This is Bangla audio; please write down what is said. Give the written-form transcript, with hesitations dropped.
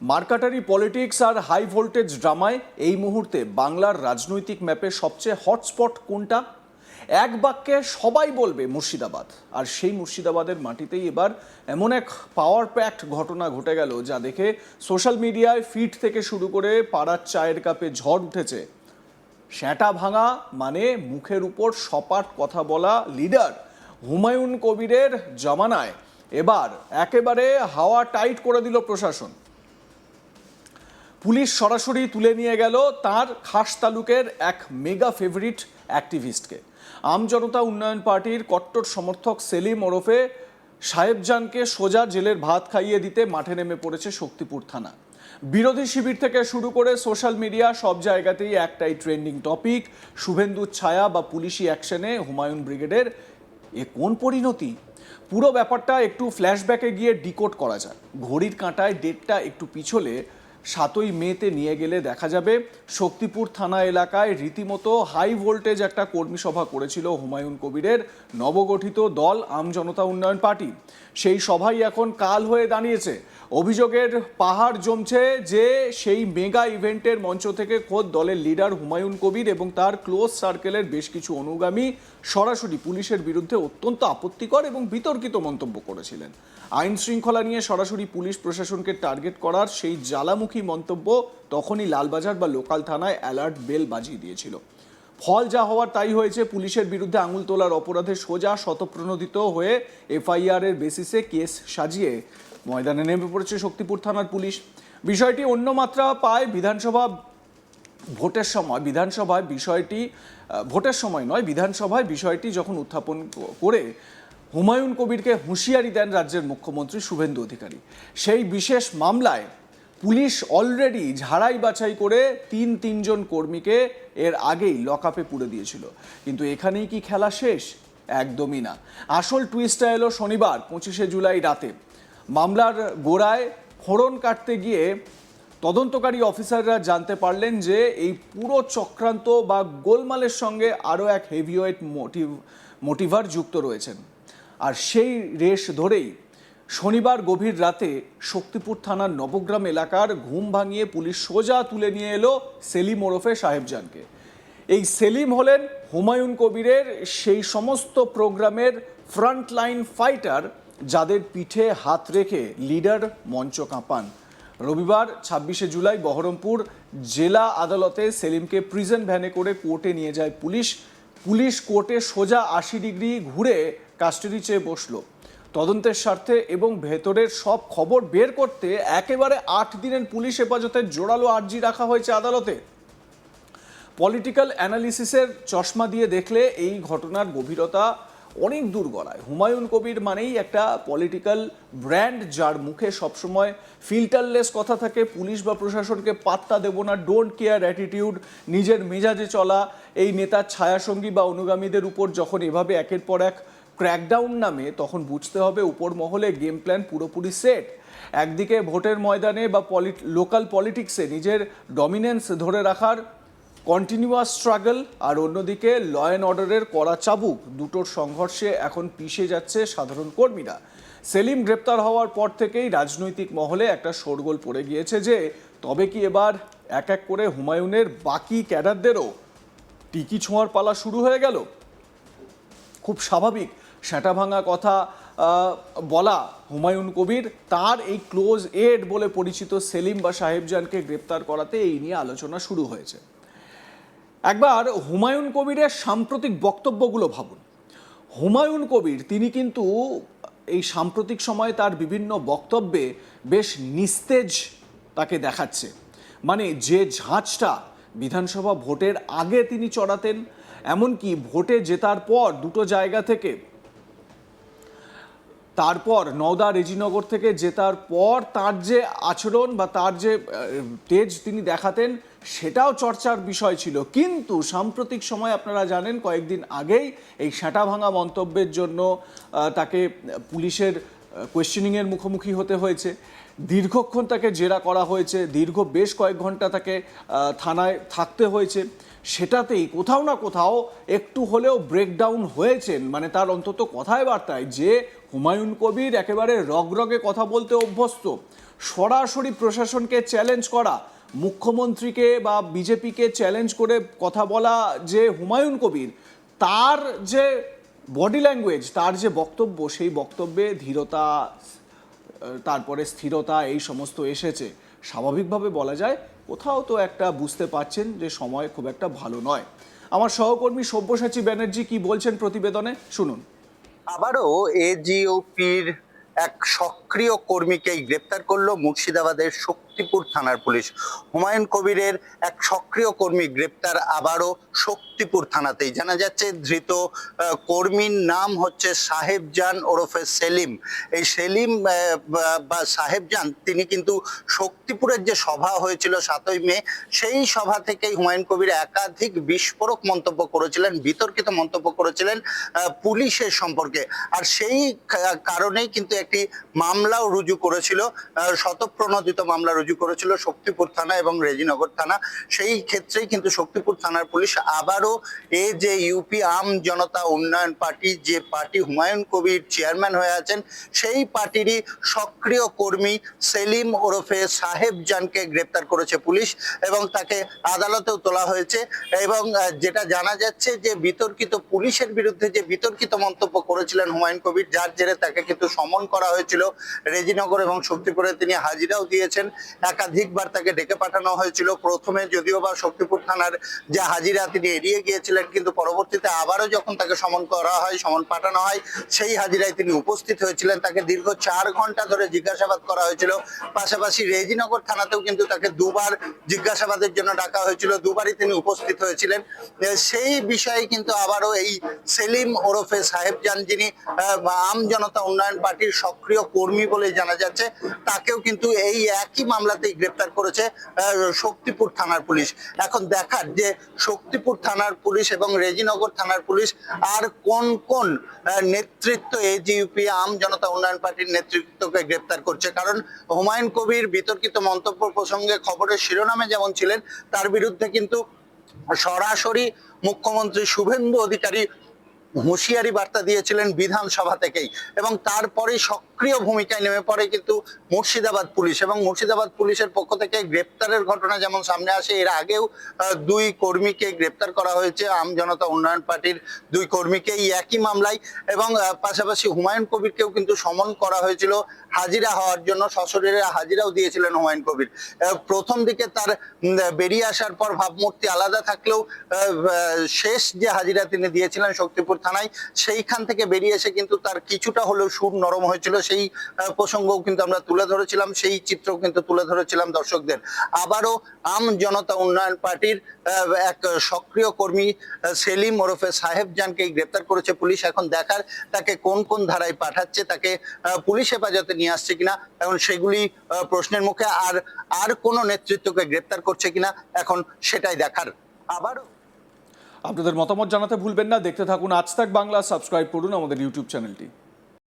মার্কাটারি পলিটিক্স আর হাই ভোল্টেজ ড্রামায় এই মুহূর্তে বাংলার রাজনৈতিক ম্যাপে সবচেয়ে হটস্পট কোনটা? এক বাক্যে সবাই বলবে মুর্শিদাবাদ। আর সেই মুর্শিদাবাদের মাটিতেই এবার এমন এক পাওয়ার প্যাকড ঘটনা ঘটে গেল যা দেখে সোশ্যাল মিডিয়ায় ফিড থেকে শুরু করে পাড়ার চায়ের কাপে ঝড় উঠেছে। স্যাঁটা ভাঙা মানে মুখের উপর সপাট কথা বলা লিডার হুমায়ুন কবিরের জমানায় এবার একেবারে হাওয়া টাইট করে দিল প্রশাসন। পুলিশ সরাসরি তুলে নিয়ে গেল তার খাস তালুকের এক মেগা ফেভারিট অ্যাক্টিভিস্টকে। আমজনতা উন্নয়ন পার্টির কট্টর সমর্থক সেলিম ওরফে সাহেবজানকে সোজা জেলের ভাত খাইয়ে দিতে মাঠে নেমে পড়েছে শক্তিপুর থানা। বিরোধী শিবির থেকে শুরু করে সোশ্যাল মিডিয়া সব জায়গাতেই একটাই ট্রেন্ডিং টপিক, শুভেন্দুর ছায়া বা পুলিশি অ্যাকশনে হুমায়ুন ব্রিগেডের এ কোন পরিণতি। পুরো ব্যাপারটা একটু ফ্ল্যাশব্যাকে গিয়ে ডিকোড করা যায়। ঘড়ির কাঁটায় ডেটটা একটু পিছলে 7ই মেতে নিয়ে গেলে দেখা যাবে শক্তিপুর থানা এলাকায় রীতিমতো হাই ভোল্টেজ একটা কর্মী সভা করেছিল হুমায়ুন কবিরের নবগঠিত দল আমজনতা উন্নয়ন পার্টি। সেই সভাই এখন কাল হয়ে দাঁড়িয়েছে। অভিযোগের পাহাড় জমছে যে সেই মেগা ইভেন্টের মঞ্চ থেকে খোদ দলের লিডার হুমায়ুন কবির এবং তার ক্লোজ সার্কেলের বেশ কিছু অনুগামী সরাসরি পুলিশের বিরুদ্ধে অত্যন্ত আপত্তিকর এবং বিতর্কিত মন্তব্য করেছিলেন। আইন শৃঙ্খলা নিয়ে সরাসরি পুলিশ প্রশাসনকে টার্গেট করার সেই জ্বালামুখী মন্তব্য তখনই লালবাজার বা লোকাল থানায় অ্যালার্ট বেল বাজিয়ে দিয়েছিল। ফল যা হওয়ার তাই হয়েছে। পুলিশের বিরুদ্ধে আঙুল তোলার অপরাধে সোজা শতপ্রণোদিত হয়ে এফআইআর এর বেসিসে কেস সাজিয়ে ময়দানে নেমে পড়েছে শক্তিপুর থানার পুলিশ। বিষয়টি অন্য মাত্রা পায় বিধানসভা ভোটের সময়। বিধানসভায় বিষয়টি যখন উত্থাপন করে হুমায়ুন কবিরকে হুঁশিয়ারি দেন রাজ্যের মুখ্যমন্ত্রী শুভেন্দু অধিকারী। সেই বিশেষ মামলায় পুলিশ অলরেডি ঝাড়াই বাছাই করে তিনজন কর্মীকে এর আগেই লকআপে পুরে দিয়েছিল। কিন্তু এখানেই কি খেলা শেষ? একদমই না। আসল টুইস্টটা এলো শনিবার 25শে জুলাই রাতে। মামলার গোড়ায় ফোড়ন কাটতে গিয়ে তদন্তকারী অফিসাররা জানতে পারলেন যে এই পুরো চক্রান্ত বা গোলমালের সঙ্গে আরও এক হেভিওয়েট মোটিভার যুক্ত রয়েছেন। আর সেই রেশ ধরেই শনিবার গভীর রাতে শক্তিপুর থানার নবগ্রাম এলাকার ঘুম ভাঙিয়ে পুলিশ সোজা তুলে নিয়ে এলো সেলিম ওরফে সাহেবজানকে। এই সেলিম হলেন হুমায়ুন কবিরের সেই সমস্ত প্রোগ্রামের ফ্রন্টলাইন ফাইটার যাদের পিঠে হাত রেখে লিডার মঞ্চ কাঁপান। রবিবার 26শে জুলাই বহরমপুর জেলা আদালতে সেলিমকে প্রিজন ভ্যানে করে কোর্টে নিয়ে যায় পুলিশ কোর্টে সোজা 80 ডিগ্রি ঘুরে কাস্টাডি চেয়ে বসলো তদন্তের স্বার্থে এবং ভেতরের সব খবর বের করতে একেবারে 8 দিনের পুলিশ হেফাজতের জোরালো আর্জি রাখা হয়েছে আদালতে। পলিটিক্যাল অ্যানালিসিসের চশমা দিয়ে দেখলে এই ঘটনার গভীরতা অনেক দূর গড়ায়। হুমায়ুন কবির মানেই একটা পলিটিক্যাল ব্র্যান্ড যার মুখে সবসময় ফিল্টারলেস কথা থাকে। পুলিশ বা প্রশাসনকে পাত্তা দেব না, ডোন্ট কেয়ার অ্যাটিটিউড, নিজের মেজাজে চলা। এই নেতার ছায়াসঙ্গী বা অনুগামীদের উপর যখন এভাবে একের পর এক ক্র্যাকডাউন নামে তখন বুঝতে হবে উপর মহলে গেম প্ল্যান পুরোপুরি সেট। একদিকে ভোটের ময়দানে বা লোকাল পলিটিক্সে নিজের ডমিনেন্স ধরে রাখার কন্টিনিউয়াস স্ট্রাগল, আর অন্যদিকে ল অ্যান্ড অর্ডারের কড়া চাবুক। দুটোর সংঘর্ষে এখন পিষে যাচ্ছে সাধারণ কর্মীরা। সেলিম গ্রেপ্তার হওয়ার পর থেকেই রাজনৈতিক মহলে একটা শোরগোল পড়ে গিয়েছে যে তবে কি এবার এক এক করে হুমায়ুনের বাকি ক্যাডারদেরও টিকি ছোঁয়ার পালা শুরু হয়ে গেল? খুব স্বাভাবিক স্যাঁটা ভাঙা কথা বলা হুমায়ুন কবির তার এই ক্লোজ এড বলে পরিচিত সেলিম বা সাহেবজানকে গ্রেপ্তার করাতে এই নিয়ে আলোচনা শুরু হয়েছে। একবার হুমায়ুন কবিরের সাম্প্রতিক বক্তব্যগুলো ভাবুন। হুমায়ুন কবির তিনি কিন্তু এই সাম্প্রতিক সময়ে তার বিভিন্ন বক্তব্যে বেশ নিস্তেজ তাকে দেখাচ্ছে। মানে যে ঝাঁচটা বিধানসভা ভোটের আগে তিনি চড়াতেন, এমনকি ভোটে জেতার পর দুটো জায়গা থেকে, তারপর নওদা রেজিনগর থেকে জেতার পর তার যে আচরণ বা তার যে তেজ তিনি দেখাতেন সেটাও চর্চার বিষয় ছিল। কিন্তু সাম্প্রতিক সময় আপনারা জানেন কয়েকদিন আগেই এই স্যাঁটা ভাঙা মন্তব্যের জন্য তাকে পুলিশের কোয়েশ্চেনিংয়ের মুখোমুখি হতে হয়েছে। দীর্ঘক্ষণ তাকে জেরা করা হয়েছে, দীর্ঘ বেশ কয়েক ঘন্টা তাকে থানায় থাকতে হয়েছে। সেটাতেই কোথাও না কোথাও একটু হলেও ব্রেকডাউন হয়েছেন। মানে তার অন্তত কথায় বার্তায় যে হুমায়ুন কবির একেবারে রগরগে কথা বলতে অভ্যস্ত, সরাসরি প্রশাসনকে চ্যালেঞ্জ করা, মুখ্যমন্ত্রীকে বা বিজেপিকে চ্যালেঞ্জ করে কথা বলা যে হুমায়ুন কবির, তার যে বডি ল্যাঙ্গুয়েজ, তার যে বক্তব্য, সেই বক্তব্যে ধীরতা, তারপরে স্থিরতা এই সমস্ত এসেছে। স্বাভাবিকভাবে বলা যায় কোথাও তো একটা বুঝতে পারছেন যে সময় খুব একটা ভালো নয়। আমার সহকর্মী সব্যসাচী ব্যানার্জি কি বলছেন প্রতিবেদনে, শুনুন। আবারও এজিওপির এক সক্রিয় কর্মীকেই গ্রেপ্তার করলো মুর্শিদাবাদের শক্তিপুর থানার পুলিশ। হুমায়ুন কবিরের এক সক্রিয় কর্মী গ্রেপ্তার আবারও শক্তিপুর থানাতেই। জানা যাচ্ছে ধৃত কর্মীর নাম হচ্ছে সাহেবজান ওরফে সেলিম। এই সেলিম বা সাহেবজান তিনি কিন্তু শক্তিপুরের যে সভা হয়েছিল 7ই মে, সেই সভা থেকেই হুমায়ুন কবির একাধিক বিস্ফোরক মন্তব্য করেছিলেন, বিতর্কিত মন্তব্য করেছিলেন পুলিশের সম্পর্কে। আর সেই কারণেই কিন্তু একটি মামলাও রুজু করেছিল, শতপ্রণোদিত মামলা রুজু করেছিল শক্তিপুর থানা এবং রেজিনগর থানা। সেই ক্ষেত্রেই কিন্তু শক্তিপুর থানার পুলিশ আবারও এই যে ইউপি আম জনতা উন্নয়ন পার্টি, যে পার্টি হুমায়ুন কবির চেয়ারম্যান হয়ে আছেন, সেই পার্টিরই সক্রিয় কর্মী সেলিম ওরফে সাহেবজানকে গ্রেপ্তার করেছে পুলিশ এবং তাকে আদালতেও তোলা হয়েছে। এবং যেটা জানা যাচ্ছে যে বিতর্কিত পুলিশের বিরুদ্ধে যে বিতর্কিত মন্তব্য করেছিলেন হুমায়ুন কবির, যার জেরে তাকে কিন্তু সমন করা হয়েছিল রেজিনগর এবং শক্তিপুরে। তিনি হাজিরাও দিয়েছেন, একাধিকবার তাকে ডেকে পাঠানো হয়েছিল। প্রথমে যদিও বা শক্তিপুর থানার যে হাজিরা তিনি এড়িয়ে গিয়েছিলেন, কিন্তু পরবর্তীতে আবারও যখন তাকে সমন করা হয়, সমন পাঠানো হয়, সেই হাজিরায় তিনি উপস্থিত হয়েছিলেন। তাকে দীর্ঘ 4 ঘন্টা ধরে জিজ্ঞাসাবাদ করা হয়েছিল। পাশাপাশি রেজিনগর থানাতেও কিন্তু তাকে দুবার জিজ্ঞাসাবাদের জন্য ডাকা হয়েছিল, দুবারই তিনি উপস্থিত হয়েছিলেন। সেই বিষয়ে কিন্তু আবারও এই সেলিম ওরফে সাহেবজান, যিনি আম জনতা উন্নয়ন পার্টির সক্রিয় কর্মী বলে জানা যাচ্ছে, তাকেও কিন্তু এই একই মামলাতেই গ্রেপ্তার করেছে শক্তিপুর থানার পুলিশ। এখন দেখার যে শক্তিপুর থানার পুলিশ এবং রেজিনগর থানার পুলিশ আর কোন কোন নেতৃত্ব এজিইউপি আম জনতা উন্নয়ন পার্টির নেতৃত্বকে গ্রেপ্তার করছে। কারণ হুমায়ুন কবির বিতর্কিত মন্তব্য প্রসঙ্গে খবরের শিরোনামে যেমন ছিলেন, তার বিরুদ্ধে কিন্তু সরাসরি মুখ্যমন্ত্রী শুভেন্দু অধিকারী হুঁশিয়ারি বার্তা দিয়েছিলেন বিধানসভা থেকেই। এবং তারপরে সক্রিয় ভূমিকায় নেমে পড়ে কিন্তু মুর্শিদাবাদ পুলিশ, এবং মুর্শিদাবাদ পুলিশের পক্ষ থেকে গ্রেপ্তারের ঘটনা যেমন সামনে আসে, এর আগেও 2 কর্মীকে গ্রেপ্তার করা হয়েছে, আম জনতা উন্নয়ন পার্টির 2 কর্মীকে এই একই মামলায়। এবং পাশাপাশি হুমায়ুন কবিরকেও কিন্তু সমন করা হয়েছিল হাজিরা হওয়ার জন্য, সশরীরে হাজিরাও দিয়েছিলেন হুমায়ুন কবির। প্রথম দিকে তার বেরিয়ে আসার পর ভাবমূর্তি আলাদা থাকলেও শেষ যে হাজিরা তিনি দিয়েছিলেন শক্তিপুর থানায়, সেইখান থেকে বেরিয়ে এসে কিন্তু তার কিছুটা হলেও সুর নরম হয়েছিল। সেই প্রসঙ্গও কিন্তু আমরা তুলে ধরেছিলাম, সেই চিত্রও কিন্তু তুলে ধরেছিলাম দর্শকদের। আবারও আম জনতা উন্নয়ন পার্টির এক সক্রিয় কর্মী সেলিম ওরফে সাহেবজানকে গ্রেপ্তার করেছে পুলিশ। এখন দেখার তাকে কোন কোন ধারায় পাঠাচ্ছে, তাকে পুলিশ হেফাজতে নিয়ে আসছে কিনা, এখন সেগুলি প্রশ্নের মুখে। আর কোনো নেতৃত্বকে গ্রেপ্তার করছে কিনা, এখন সেটাই দেখার। আবারও আপনাদের মতামত জানাতে ভুলবেন না। দেখতে থাকুন আজ তাক বাংলা, সাবস্ক্রাইব করুন আমাদের ইউটিউব চ্যানেলটি।